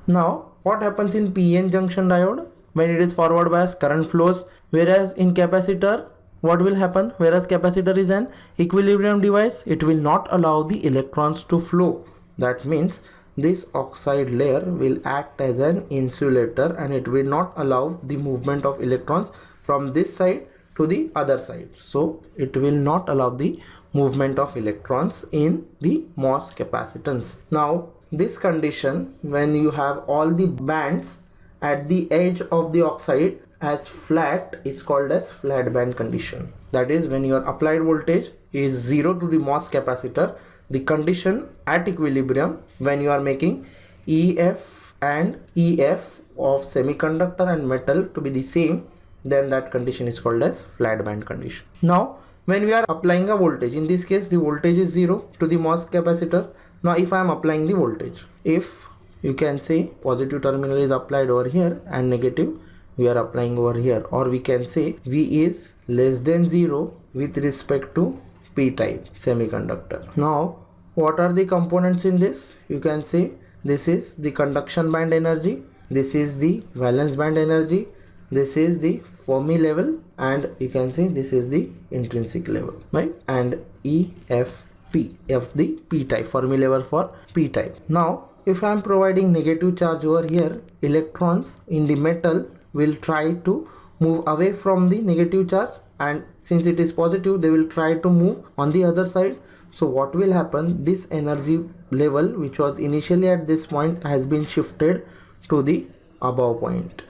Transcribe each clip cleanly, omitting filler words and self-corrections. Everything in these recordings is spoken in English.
Now what happens in PN junction diode? When it is forward bias, current flows, whereas in capacitor what will happen? Whereas capacitor is an equilibrium device, it will not allow the electrons to flow. That means this oxide layer will act as an insulator and it will not allow the movement of electrons from this side to the other side. So it will not allow the movement of electrons in the MOS capacitance. Now this condition, when you have all the bands at the edge of the oxide as flat, is called as flat band condition. That is, when your applied voltage is 0 to the MOS capacitor, the condition at equilibrium when you are making EF and EF of semiconductor and metal to be the same, then that condition is called as flat band condition. Now when we are applying a voltage, in this case the voltage is 0 to the MOS capacitor. Now if I am applying the voltage, if you can say positive terminal is applied over here and negative we are applying over here, or we can say V is less than 0 with respect to p-type semiconductor. Now what are the components in this? You can say this is the conduction band energy, this is the valence band energy, this is the Fermi level, and you can say this is the intrinsic level, right? And EFP, F the p-type, Fermi level for p-type. Now if I am providing negative charge over here, electrons in the metal will try to move away from the negative charge, and since it is positive they will try to move on the other side. So what will happen, this energy level which was initially at this point has been shifted to the above point.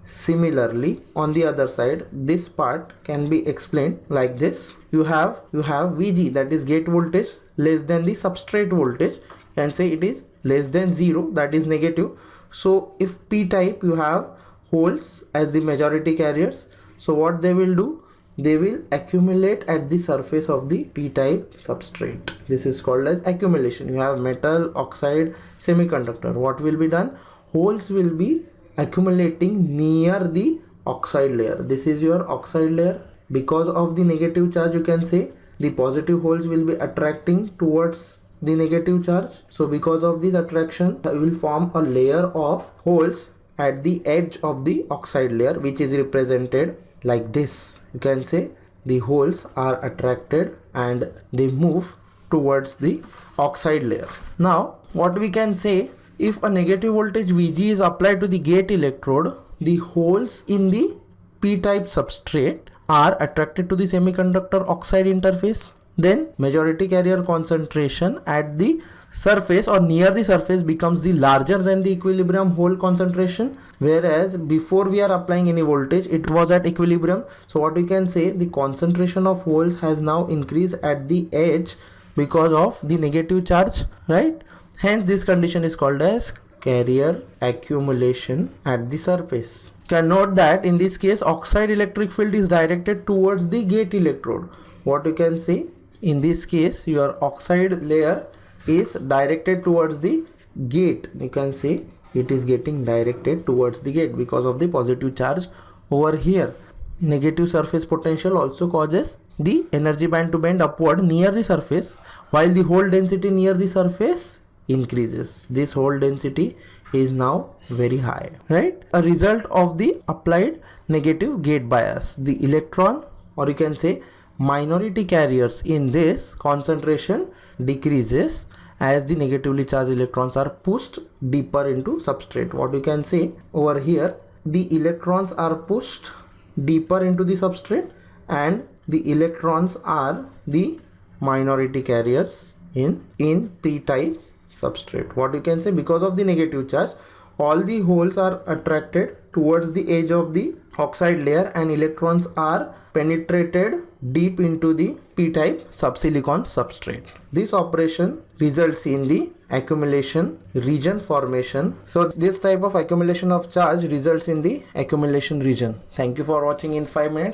Similarly on the other side, this part can be explained like this. You have VG, that is gate voltage, less than the substrate voltage, and say it is less than 0, that is negative. So if p-type, you have holes as the majority carriers, so what they will do, they will accumulate at the surface of the p-type substrate. This is called as accumulation. You have metal, oxide, semiconductor. What will be done? Holes will be accumulating near the oxide layer. This is your oxide layer. Because of the negative charge, you can say the positive holes will be attracting towards the negative charge. So because of this attraction, I will form a layer of holes at the edge of the oxide layer, which is represented like this. You can say the holes are attracted and they move towards the oxide layer. Now what we can say, if a negative voltage VG is applied to the gate electrode, the holes in the p-type substrate are attracted to the semiconductor oxide interface. Then majority carrier concentration at the surface or near the surface becomes the larger than the equilibrium hole concentration, whereas before we are applying any voltage it was at equilibrium. So what we can say, the concentration of holes has now increased at the edge because of the negative charge, right? Hence this condition is called as carrier accumulation at the surface. You can note that in this case oxide electric field is directed towards the gate electrode. What you can say, in this case your oxide layer is directed towards the gate. You can say it is getting directed towards the gate because of the positive charge over here. Negative surface potential also causes the energy band to bend upward near the surface, while the hole density near the surface increases. This hole density is now very high, right? A result of the applied negative gate bias, the electron, or you can say minority carriers in this concentration decreases as the negatively charged electrons are pushed deeper into substrate. What you can say over here, the electrons are pushed deeper into the substrate and the electrons are the minority carriers in p-type substrate. What you can say, because of the negative charge all the holes are attracted towards the edge of the oxide layer and electrons are penetrated deep into the p-type subsilicon substrate. This operation results in the accumulation region formation. So this type of accumulation of charge results in the accumulation region. Thank you for watching in 5 minutes.